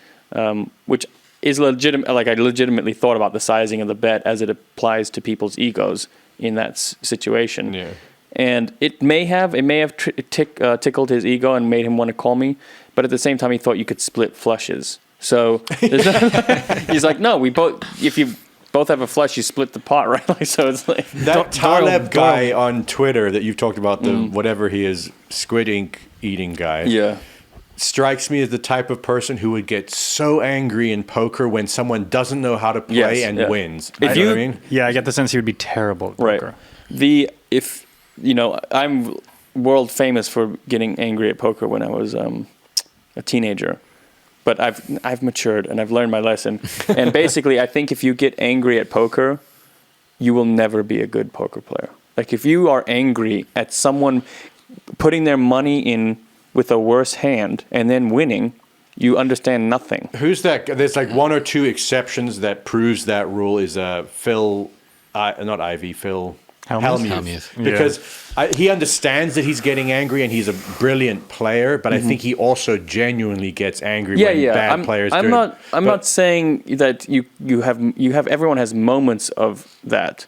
which is legitimate. Like, I legitimately thought about the sizing of the bet as it applies to people's egos in that situation. Yeah. And it may have tickled his ego and made him want to call me, but at the same time he thought you could split flushes. So he's like, no, if you both have a flush, you split the pot, right? Like, so it's like that Taleb guy on Twitter that you've talked about, the whatever he is, squid ink eating guy. Yeah. Strikes me as the type of person who would get so angry in poker when someone doesn't know how to play and wins. You know what I mean? Yeah, I get the sense he would be terrible at poker. I'm world famous for getting angry at poker when I was a teenager, but I've matured and I've learned my lesson. And basically, I think if you get angry at poker, you will never be a good poker player. Like if you are angry at someone putting their money in with a worse hand and then winning, you understand nothing. Who's that? There's like one or two exceptions that proves that rule. Is Phil, not Ivy, Phil Hellmuth. Because he understands that he's getting angry and he's a brilliant player, but I think he also genuinely gets angry when bad players do it. I'm not saying that you have everyone has moments of that,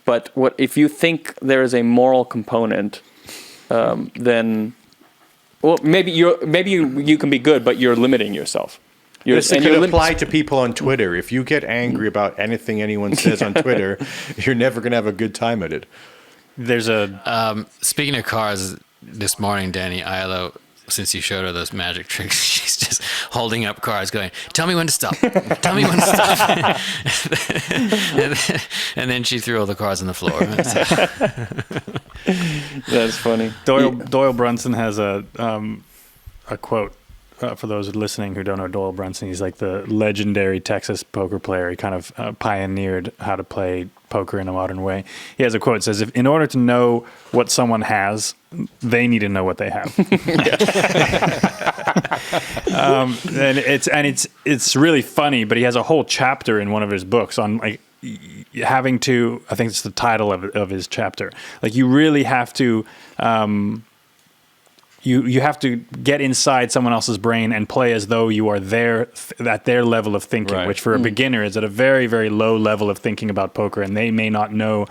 but if you think there is a moral component, then. Well, maybe you can be good, but you're limiting yourself. This could apply to people on Twitter. If you get angry about anything anyone says on Twitter, you're never going to have a good time at it. There's a... speaking of cars, this morning, Danny Aiello, since you showed her those magic tricks, she's just holding up cards going, tell me when to stop. Tell me when to stop. and then she threw all the cards on the floor. That's funny. Doyle Brunson has a quote for those listening who don't know Doyle Brunson. He's like the legendary Texas poker player. He kind of pioneered how to play poker in a modern way. He has a quote that says, "In order to know what someone has, they need to know what they have." And it's really funny. But he has a whole chapter in one of his books on like having to. I think it's the title of his chapter. Like you really have to. You have to get inside someone else's brain and play as though you are there at their level of thinking, which for a beginner is at a very, very low level of thinking about poker, and they may not know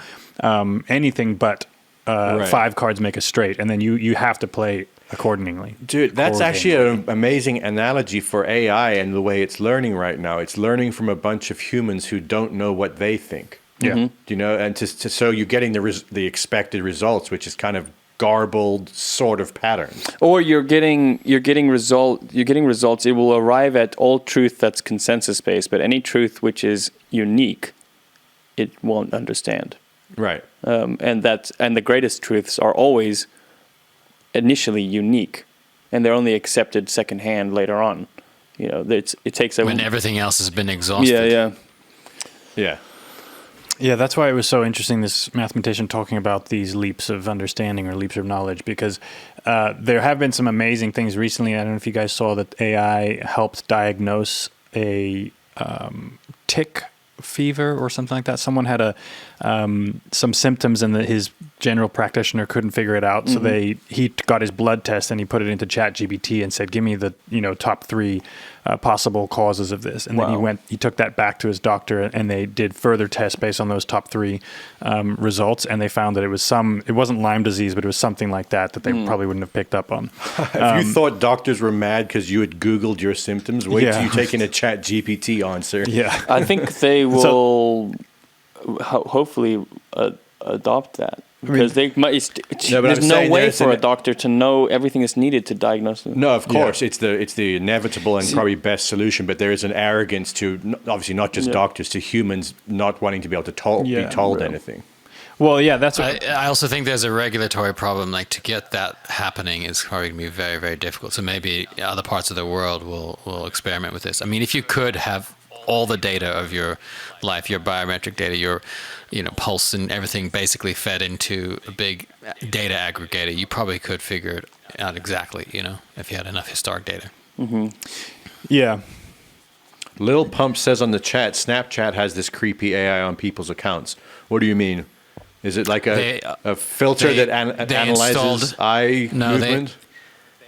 anything but 5 cards make a straight, and then you have to play accordingly. Dude, that's actually an amazing analogy for AI and the way it's learning right now. It's learning from a bunch of humans who don't know what they think. Yeah, and so you're getting the expected results, which is kind of garbled sort of patterns. Or you're getting results. It will arrive at all truth that's consensus based, but any truth which is unique, it won't understand. Right. And the greatest truths are always initially unique, and they're only accepted secondhand later on. It takes when everything else has been exhausted. Yeah. Yeah, that's why it was so interesting, this mathematician talking about these leaps of understanding or leaps of knowledge, because there have been some amazing things recently. I don't know if you guys saw that AI helped diagnose a tick fever or something like that. Someone had some symptoms and his general practitioner couldn't figure it out. So he got his blood test and he put it into ChatGPT and said, give me the top 3 possible causes of this. And then he took that back to his doctor and they did further tests based on those top 3 results. And they found that it wasn't Lyme disease, but it was something like that they probably wouldn't have picked up on. If you thought doctors were mad because you had Googled your symptoms, wait till you take in a ChatGPT answer. Yeah. I think they will hopefully adopt that. because No, but there's I'm no saying way there's for a an- doctor to know everything that's needed to diagnose it. No, of course, it's the inevitable and probably best solution. But there is an arrogance to obviously not just doctors, to humans not wanting to be able to be told anything. Well, yeah, that's what, I also think there's a regulatory problem. Like to get that happening is probably going to be very, very difficult. So maybe other parts of the world will experiment with this. I mean, if you could have all the data of your life, your biometric data, your pulse and everything basically fed into a big data aggregator, you probably could figure it out exactly, if you had enough historic data. yeah. Little Pump says on the chat, Snapchat has this creepy AI on people's accounts. What do you mean? Is it like a filter that analyzes eye movement?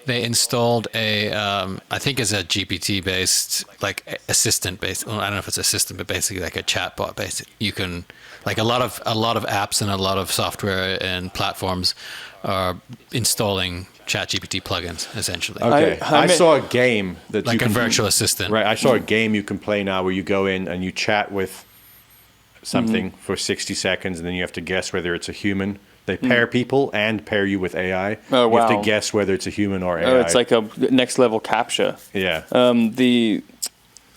They installed I think it's a GPT-based, like assistant-based. Well, I don't know if it's assistant, but basically like a chatbot based. You can, like a lot of apps and a lot of software and platforms are installing ChatGPT plugins essentially. Okay, I saw a game that like you can, a virtual assistant. Right, I saw a game you can play now where you go in and you chat with something for 60 seconds, and then you have to guess whether it's a human. They pair people and pair you with AI. Oh, wow. You have to guess whether it's a human or AI. Oh, it's like a next level captcha. Yeah.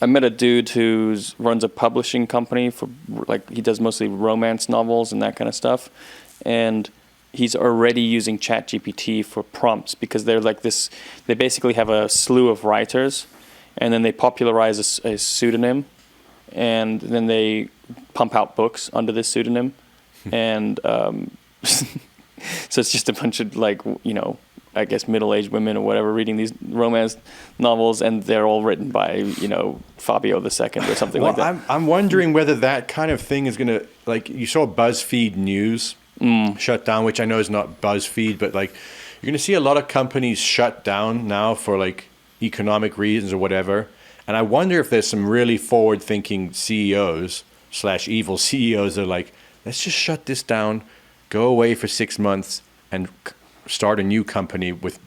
I met a dude who runs a publishing company for, like, he does mostly romance novels and that kind of stuff, and he's already using ChatGPT for prompts because they're like this. They basically have a slew of writers, and then they popularize a pseudonym, and then they pump out books under this pseudonym, and so it's just a bunch of I guess middle-aged women or whatever reading these romance novels, and they're all written by Fabio II or something like that. I'm wondering whether that kind of thing is gonna, like, you saw BuzzFeed News shut down, which I know is not BuzzFeed, but like you're gonna see a lot of companies shut down now for like economic reasons or whatever. And I wonder if there's some really forward-thinking CEOs / evil CEOs that are like, let's just shut this down, go away for 6 months, and start a new company with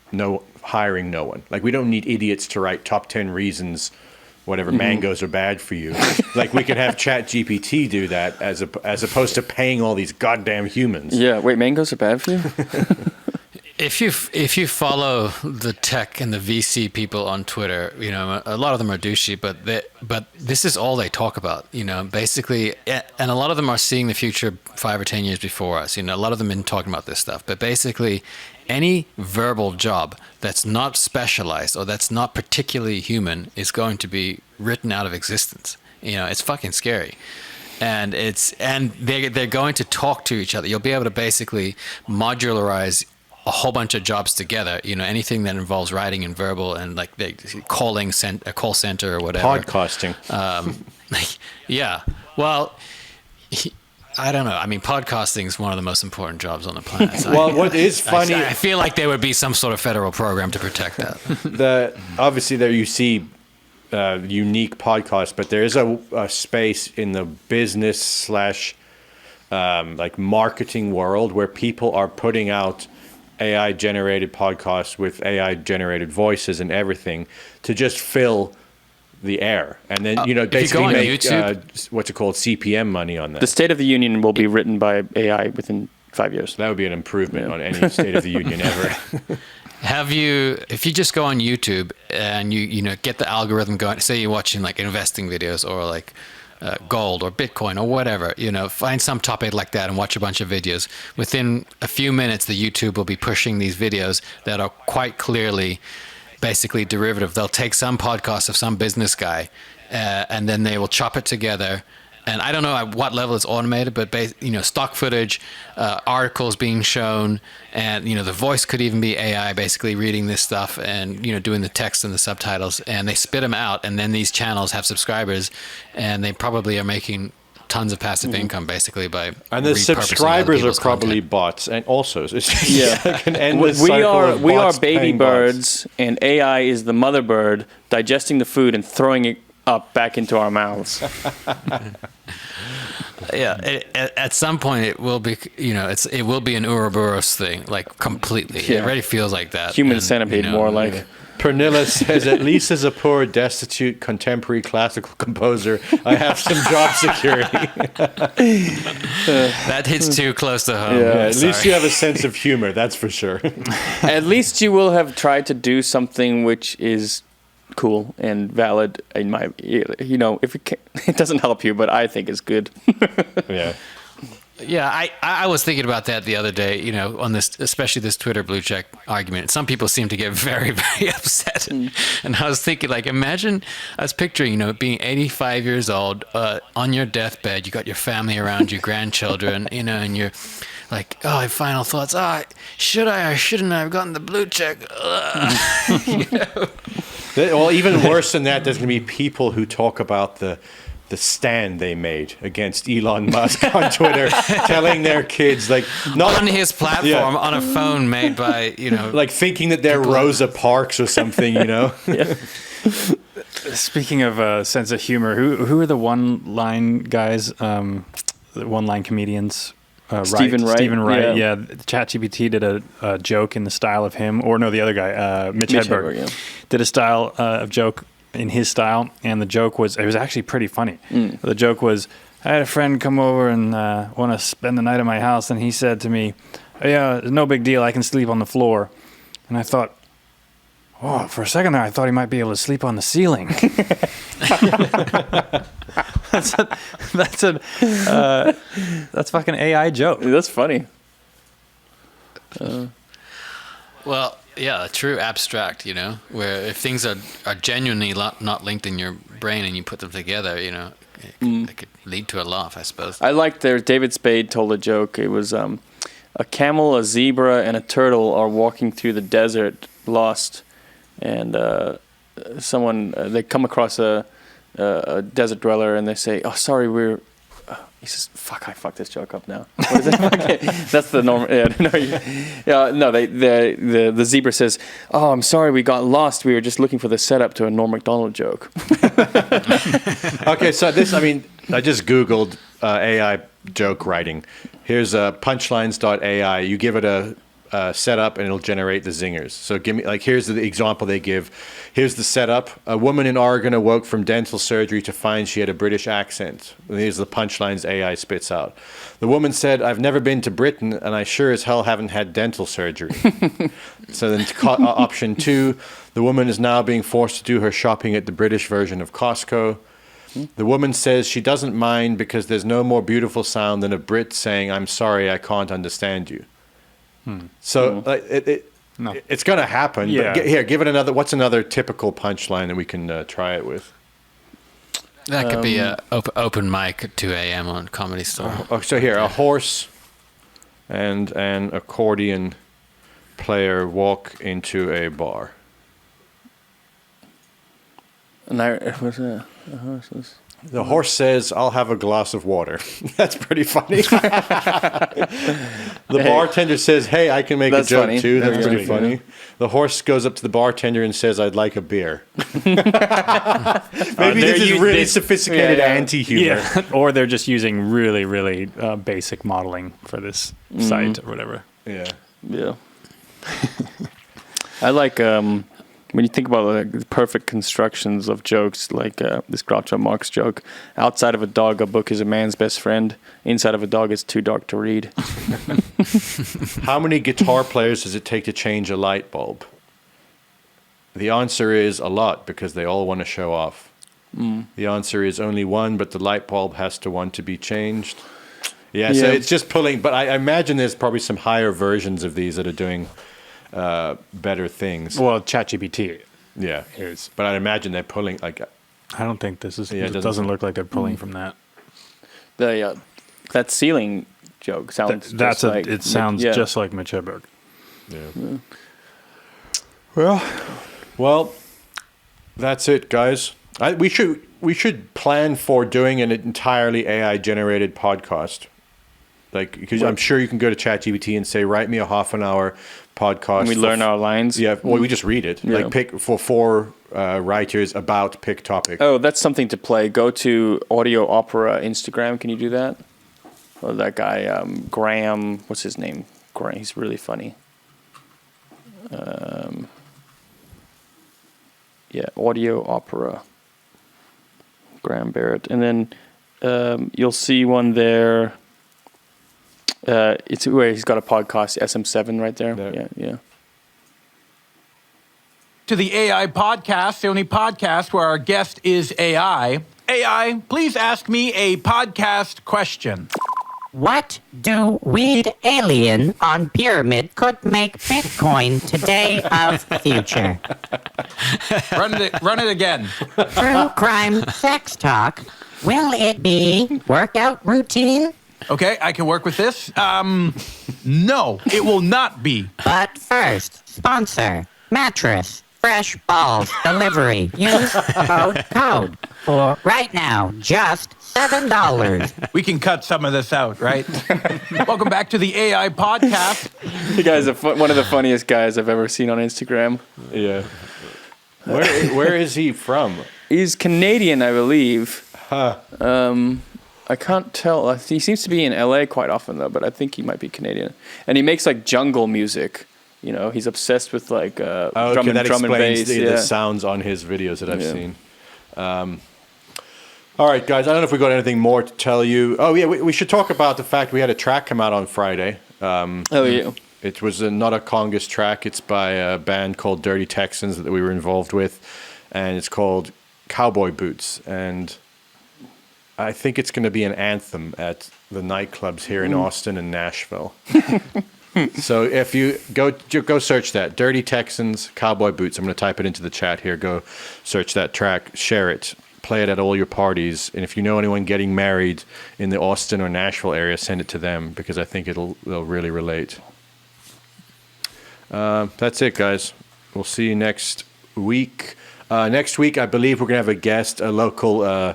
hiring no one. Like, we don't need idiots to write top 10 reasons whatever mangoes are bad for you. Like, we could have ChatGPT do that as opposed to paying all these goddamn humans. Yeah, wait, mangoes are bad for you? If you follow the tech and the VC people on Twitter, a lot of them are douchey, but this is all they talk about, basically, and a lot of them are seeing the future 5 or 10 years before us. A lot of them have been talking about this stuff, but basically, any verbal job that's not specialized or that's not particularly human is going to be written out of existence. It's fucking scary. And they're going to talk to each other. You'll be able to basically modularize a whole bunch of jobs together, anything that involves writing and verbal and like calling a call center or whatever. Podcasting. Yeah. Well, I don't know. I mean, podcasting is one of the most important jobs on the planet. So what is funny... I feel like there would be some sort of federal program to protect that. Obviously, there you see unique podcasts, but there is a space in the business / like marketing world where people are putting out AI-generated podcasts with AI-generated voices and everything to just fill the air, and then basically make what's it called, CPM money on that. The State of the Union will be written by AI within 5 years. That would be an improvement on any State of the Union ever. If you just go on YouTube and you get the algorithm going, say you're watching like investing videos or like gold or Bitcoin or whatever, find some topic like that and watch a bunch of videos. Within a few minutes, the YouTube will be pushing these videos that are quite clearly basically derivative. They'll take some podcast of some business guy and then they will chop it together. And I don't know at what level it's automated, but stock footage, articles being shown, and the voice could even be AI basically reading this stuff and doing the text and the subtitles, and they spit them out, and then these channels have subscribers, and they probably are making tons of passive income basically by and the subscribers are probably bots, and also it's like an endless we cycle are of we are bots baby paying birds, and AI is the mother bird digesting the food and throwing it up back into our mouths. Yeah, at some point it will be, it will be an Ouroboros thing, like completely. Yeah. It already feels like that. Human centipede, more like. Pernilla says, at least as a poor, destitute, contemporary classical composer, I have some job security. That hits too close to home. Yeah, at least Sorry. you have a sense of humor, that's for sure. At least you will have tried to do something which is cool and valid in my, if it doesn't help you, but I think it's good. Yeah. Yeah, I was thinking about that the other day, on this, especially this Twitter blue check argument. Some people seem to get very, very upset. And I was thinking, I was picturing, being 85 years old, on your deathbed, you got your family around you, grandchildren, and you're like, oh, final thoughts. Oh, should I or shouldn't I have gotten the blue check? Well, even worse than that, there's going to be people who talk about the stand they made against Elon Musk on Twitter, telling their kids, not on his platform, on a phone made by, thinking that they're Rosa Parks or something, Yeah. Speaking of sense of humor, who are the one-line guys, the one-line comedians? Stephen Wright. Stephen Wright, yeah. ChatGPT did a joke in the style of him, or no, the other guy, Mitch Hedberg, yeah. did a style of joke in his style, and the joke was actually pretty funny. The joke was, I had a friend come over and want to spend the night at my house, and he said to me, yeah, no big deal, I can sleep on the floor. And I thought, oh, for a second there, I thought he might be able to sleep on the ceiling. That's fucking AI joke. That's funny. well, yeah, a true abstract, where if things are genuinely not linked in your brain and you put them together, it could lead to a laugh, I suppose. I liked David Spade told a joke. It was a camel, a zebra, and a turtle are walking through the desert, lost, and they come across a desert dweller, and they say, "Oh, sorry, we're." He says, "Fuck! I fucked this joke up now." What is it? That's the normal. The zebra says, "Oh, I'm sorry, we got lost. We were just looking for the setup to a Norm Macdonald joke." Okay, so I just Googled AI joke writing. Here's punchlines.ai. You give it a setup and it'll generate the zingers. So here's the example they give. Here's the setup. A woman in Oregon awoke from dental surgery to find she had a British accent. And here's the punchlines AI spits out. The woman said, I've never been to Britain and I sure as hell haven't had dental surgery. So then option 2, the woman is now being forced to do her shopping at the British version of Costco. The woman says she doesn't mind because there's no more beautiful sound than a Brit saying, I'm sorry, I can't understand you. So it's going to happen. Yeah. But give it another. What's another typical punchline that we can try it with? That could be a open mic at 2 a.m. on Comedy Store. So here, a horse and an accordion player walk into a bar. And what's that? The horse says, I'll have a glass of water. That's pretty funny. The bartender says, hey, I can make a joke funny. too. That's That's pretty funny. funny. The horse goes up to the bartender and says, I'd like a beer. Maybe this is really sophisticated anti-humor. Yeah. Or they're just using really, really basic modeling for this site or whatever. Yeah. Yeah. I like when you think about the perfect constructions of jokes, like this Groucho Marx joke. Outside of a dog, a book is a man's best friend. Inside of a dog, it's too dark to read. How many guitar players does it take to change a light bulb? The answer is a lot, because they all want to show off. The answer is only one, but the light bulb has to want to be changed. Yeah, so it's just pulling. But I imagine there's probably some higher versions of these that are doing better things. Well, ChatGPT. Yeah, is. but I imagine they're pulling like. I don't think this is. Yeah, it doesn't look like they're pulling from that. That ceiling joke sounds. It sounds just like Mitch Hedberg. Yeah. Well, Well, that's it, guys. We should plan for doing an entirely AI generated podcast. Because I'm sure you can go to ChatGPT and say, write me a half an hour podcast. And we learn our lines. Yeah, well, we just read it. Yeah. Like pick for 4 writers about pick topic. Oh, that's something to play. Go to Audio Opera Instagram. Can you do that? Oh, that guy, Graham. What's his name? Graham. He's really funny. audio opera. Graham Barrett. And then you'll see one there. It's where he's got a podcast, SM7 right there. Yeah. To the AI podcast, the only podcast where our guest is AI. AI, please ask me a podcast question. What do weed alien on pyramid could make Bitcoin today of future? Run it again. True crime sex talk. Will it be workout routine? Okay, I can work with this. No, it will not be. But first, sponsor, mattress, fresh balls delivery. Use code for right now, just $7. We can cut some of this out, right? Welcome back to the AI podcast. The guy's one of the funniest guys I've ever seen on Instagram. Yeah. Where is he from? He's Canadian, I believe. Huh. I can't tell. He seems to be in LA quite often, though, but I think he might be Canadian. And he makes like jungle music. You know, he's obsessed with like drum and bass. The sounds on his videos that I've seen. All right, guys. I don't know if we got anything more to tell you. Oh yeah, we should talk about the fact we had a track come out on Friday. It was not a Congas track. It's by a band called Dirty Texans that we were involved with, and it's called Cowboy Boots. And I think it's going to be an anthem at the nightclubs here in Austin and Nashville. So if you go search that, Dirty Texans, Cowboy Boots. I'm going to type it into the chat here. Go search that track, share it, play it at all your parties. And if you know anyone getting married in the Austin or Nashville area, send it to them because I think they'll really relate. That's it, guys. We'll see you next week. Next week, I believe we're going to have a guest, a local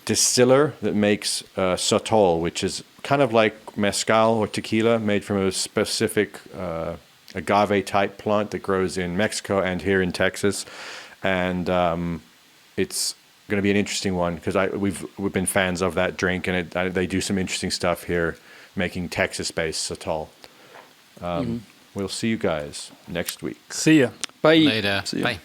distiller that makes sotol, which is kind of like mezcal or tequila made from a specific agave type plant that grows in Mexico and here in Texas. And it's going to be an interesting one because we've been fans of that drink, and they do some interesting stuff here making Texas-based sotol. We'll see you guys next week. See ya. Bye. Later. See ya. Bye.